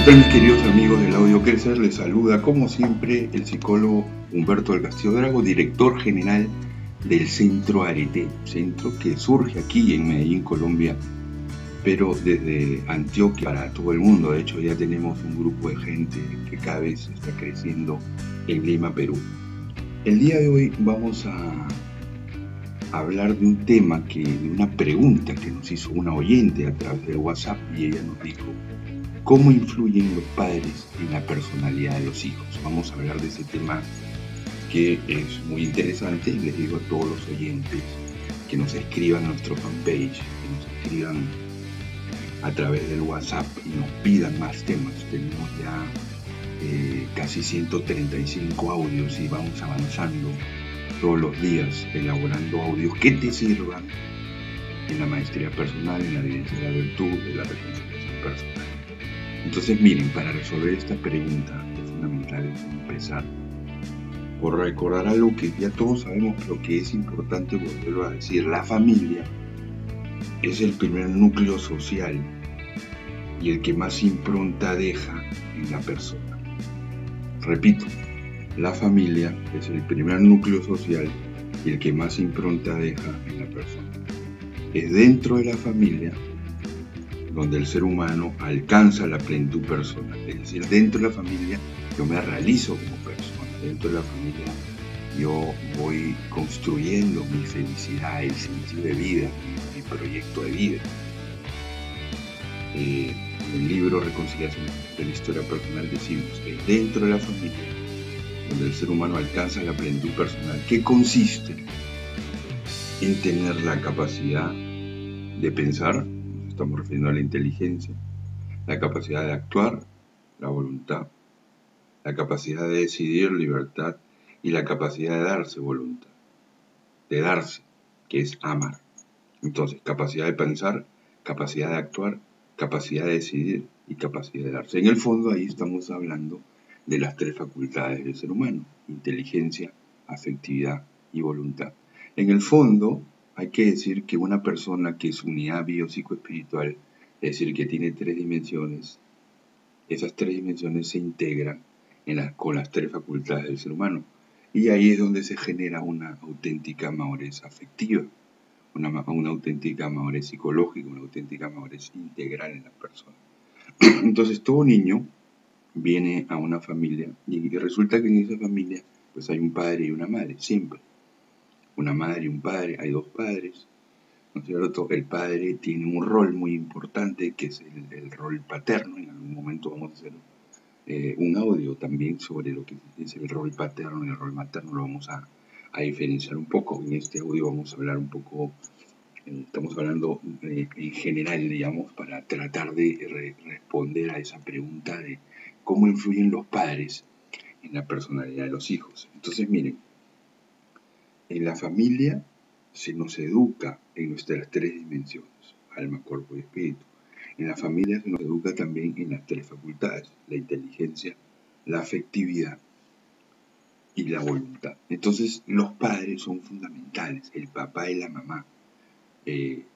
tal, mis queridos amigos del Audio Crecer? Les saluda como siempre el psicólogo Humberto del Castillo Drago, director general del Centro Arete, centro que surge aquí en Medellín, Colombia, pero desde Antioquia para todo el mundo. De hecho, ya tenemos un grupo de gente que cada vez está creciendo en Lima, Perú. El día de hoy vamos a hablar de un tema, de una pregunta que nos hizo una oyente a través del WhatsApp, y ella nos dijo: ¿cómo influyen los padres en la personalidad de los hijos? Vamos a hablar de ese tema que es muy interesante, y les digo a todos los oyentes que nos escriban a nuestro fanpage, que nos escriban a través del WhatsApp y nos pidan más temas. Tenemos ya casi 135 audios y vamos avanzando todos los días elaborando audios que te sirvan en la maestría personal, en la evidencia de la virtud, de la reconciliación personal. Entonces, miren, para resolver esta pregunta es fundamental empezar por recordar algo que ya todos sabemos, pero que es importante volverlo a decir. La familia es el primer núcleo social y el que más impronta deja en la persona. Repito, la familia es el primer núcleo social y el que más impronta deja en la persona. Es dentro de la familia donde el ser humano alcanza la plenitud personal. Es decir, dentro de la familia yo me realizo como persona. Dentro de la familia yo voy construyendo mi felicidad, el sentido de vida, mi proyecto de vida. En el libro Reconciliación de la Historia Personal decimos que dentro de la familia donde el ser humano alcanza la plenitud personal, que consiste en tener la capacidad de pensar, nos estamos refiriendo a la inteligencia, la capacidad de actuar, la voluntad, la capacidad de decidir, libertad, y la capacidad de darse, voluntad, de darse, que es amar. Entonces, capacidad de pensar, capacidad de actuar, capacidad de decidir y capacidad de darse. En el fondo, ahí estamos hablando de las tres facultades del ser humano: inteligencia, afectividad y voluntad. En el fondo, hay que decir que una persona que es unidad biopsicoespiritual, es decir, que tiene tres dimensiones, esas tres dimensiones se integran con las tres facultades del ser humano. Y ahí es donde se genera una auténtica madurez afectiva, una auténtica madurez psicológica, una auténtica madurez integral en la persona. Entonces, todo niño viene a una familia y resulta que en esa familia pues hay un padre y una madre, siempre. Una madre y un padre, hay dos padres, ¿no es cierto? El padre tiene un rol muy importante, que es el rol paterno. En algún momento vamos a hacer un audio también sobre lo que es el rol paterno y el rol materno. Lo vamos a diferenciar un poco. En este audio vamos a hablar un poco, estamos hablando en general, digamos, para tratar de responder a esa pregunta de cómo influyen los padres en la personalidad de los hijos. Entonces, miren, en la familia se nos educa en nuestras tres dimensiones: alma, cuerpo y espíritu. En la familia se nos educa también en las tres facultades: la inteligencia, la afectividad y la voluntad. Entonces, los padres son fundamentales, el papá y la mamá.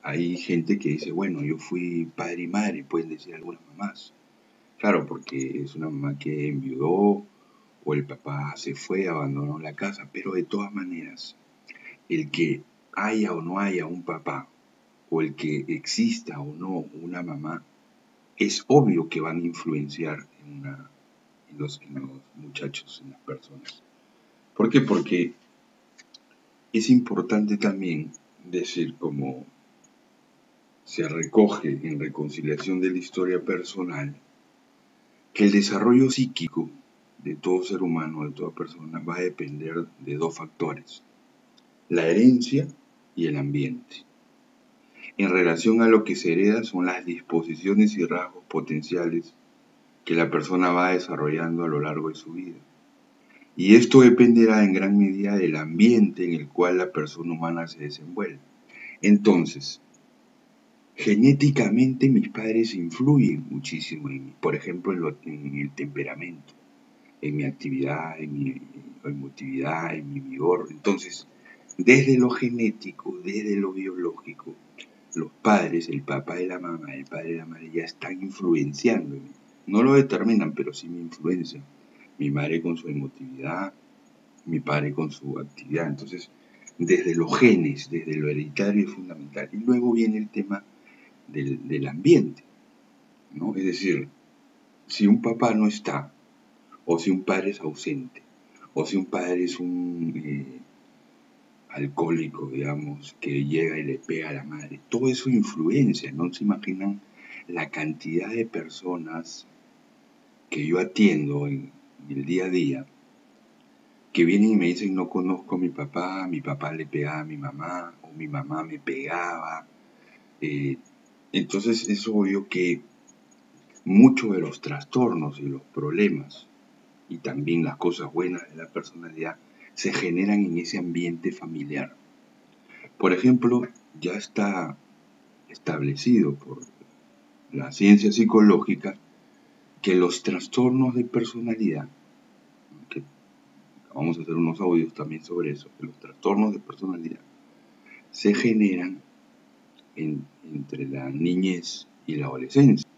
Hay gente que dice, bueno, yo fui padre y madre, pueden decir algunas mamás. Claro, porque es una mamá que enviudó o el papá se fue, abandonó la casa, pero de todas maneras, el que haya o no haya un papá, o el que exista o no una mamá, es obvio que van a influenciar en los muchachos, en las personas. ¿Por qué? Porque es importante también decir, como se recoge en Reconciliación de la Historia Personal, que el desarrollo psíquico de todo ser humano, de toda persona, va a depender de dos factores: la herencia y el ambiente. En relación a lo que se hereda son las disposiciones y rasgos potenciales que la persona va desarrollando a lo largo de su vida. Y esto dependerá en gran medida del ambiente en el cual la persona humana se desenvuelve. Entonces, genéticamente mis padres influyen muchísimo en mí, por ejemplo, en el temperamento, en mi actividad, en mi emotividad, en mi vigor. Entonces, desde lo genético, desde lo biológico, los padres, el papá y la mamá, el padre y la madre, ya están influenciando en mí. no lo determinan, pero sí me influencian. Mi madre con su emotividad, mi padre con su actividad. Entonces, desde los genes, desde lo hereditario es fundamental. Y luego viene el tema del ambiente, ¿no? Es decir, si un papá no está, o si un padre es ausente, o si un padre es un alcohólico, digamos, que llega y le pega a la madre, todo eso influencia, ¿no? Se imaginan la cantidad de personas que yo atiendo en el día a día, que vienen y me dicen, no conozco a mi papá le pegaba a mi mamá, o mi mamá me pegaba. Entonces es obvio que muchos de los trastornos y los problemas, y también las cosas buenas de la personalidad, se generan en ese ambiente familiar. Por ejemplo, ya está establecido por la ciencia psicológica que los trastornos de personalidad, que vamos a hacer unos audios también sobre eso, que los trastornos de personalidad se generan entre la niñez y la adolescencia,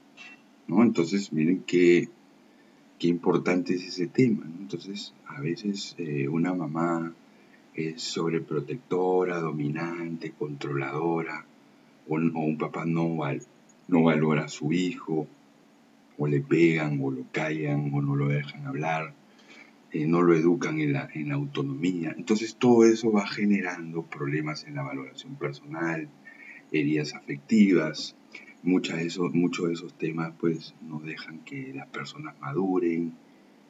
¿no? Entonces, miren qué importante es ese tema, ¿no? Entonces, a veces una mamá es sobreprotectora, dominante, controladora, o un papá no valora a su hijo, o le pegan, o lo callan, o no lo dejan hablar, no lo educan en la autonomía. Entonces todo eso va generando problemas en la valoración personal, heridas afectivas. Muchos de esos temas pues no dejan que las personas maduren,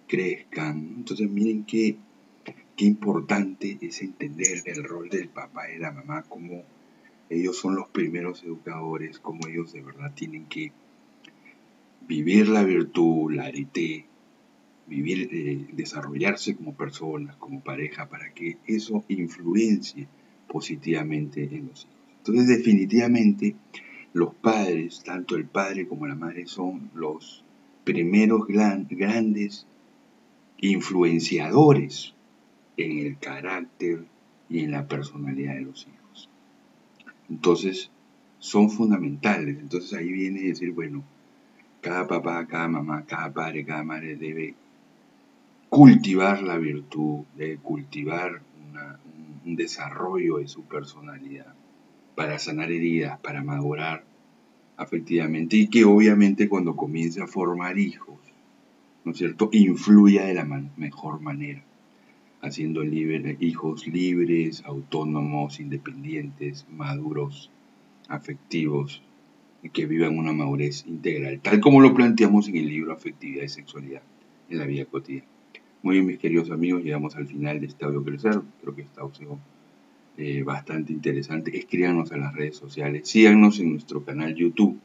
crezcan. Entonces miren qué importante es entender el rol del papá y de la mamá, como ellos son los primeros educadores, como ellos de verdad tienen que vivir la virtud, la arete, desarrollarse como personas, como pareja, para que eso influencie positivamente en los hijos. Entonces, definitivamente, los padres, tanto el padre como la madre, son los primeros grandes influenciadores en el carácter y en la personalidad de los hijos. Entonces, son fundamentales. Entonces, ahí viene a decir, bueno, cada papá, cada mamá, cada padre, cada madre debe cultivar la virtud, debe cultivar un desarrollo de su personalidad para sanar heridas, para madurar afectivamente, y que obviamente cuando comience a formar hijos, ¿no es cierto?, influya de la mejor manera, haciendo hijos libres, autónomos, independientes, maduros, afectivos, y que vivan una madurez integral, tal como lo planteamos en el libro Afectividad y Sexualidad en la vida cotidiana. Muy bien, mis queridos amigos, llegamos al final de este audio crecer. Creo que está bastante interesante. Escríbanos a las redes sociales, síganos en nuestro canal YouTube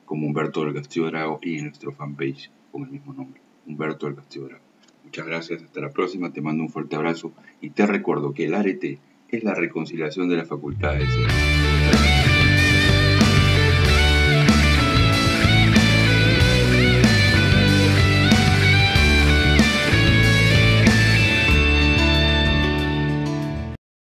como Humberto del Castillo Drago y en nuestro fanpage con el mismo nombre, Humberto del Castillo Drago. Muchas gracias, hasta la próxima, te mando un fuerte abrazo y te recuerdo que el arete es la reconciliación de las facultades.